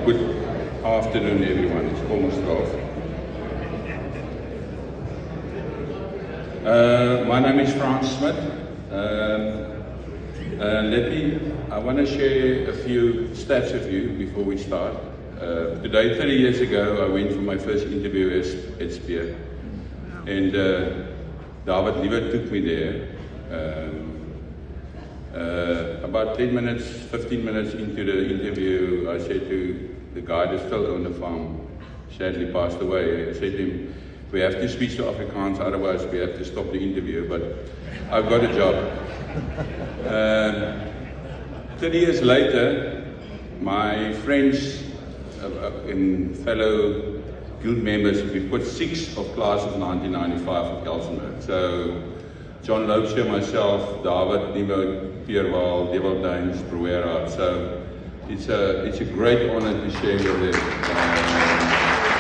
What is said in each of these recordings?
Good afternoon, everyone. It's almost 12. My name is Frans Smit. I want to share a few stats with you before we start. Today, 30 years ago, I went for my first interview at Spear. And David Lieber took me there. About 10 minutes, 15 minutes into the interview, I said to the guy that still owned the farm, sadly passed away, I said to him, we have to switch to Afrikaans, otherwise we have to stop the interview, but I've got a job. 30 years later, my friends and fellow guild members, we put 6 of class of 1995 at Elsenburg. So John Loubser, myself, David Lieber, Pierre Waal, Dewald Duins, Proera. So it's a great honor to share with them.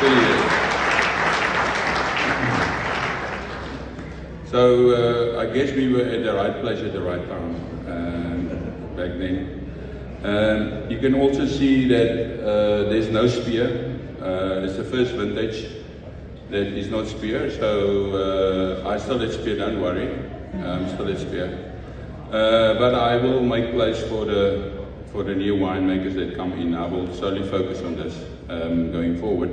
30 years. So I guess we were at the right place at the right time back then. You can also see that there's no Spear. It's the first vintage that is not Spear. So I still at Spear, don't worry. I'm still at Spear. But I will make place for the new winemakers that come in. I will solely focus on this going forward.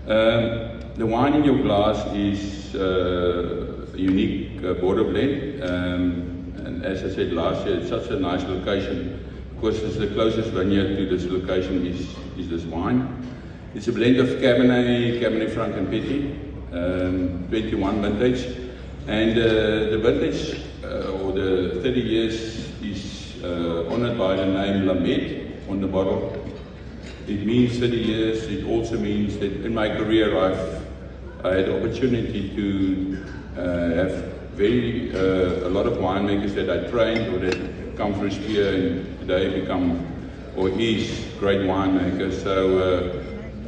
The wine in your glass is a unique border blend. And as I said last year, it's such a nice location. Of course, it's the closest vineyard to this location is this wine. It's a blend of Cabernet Franc and Petit, 21 vintage. And the vintage, or the 30 years, is honored by the name Lamet on the bottle. It means 30 years. It also means that in my career I had the opportunity to have a lot of winemakers that I trained or that come through Spear and today become or is great winemakers. So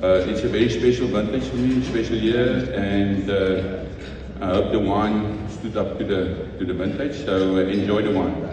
it's a very special vintage for me, special year, and I hope the wine stood up to the vintage. So enjoy the wine.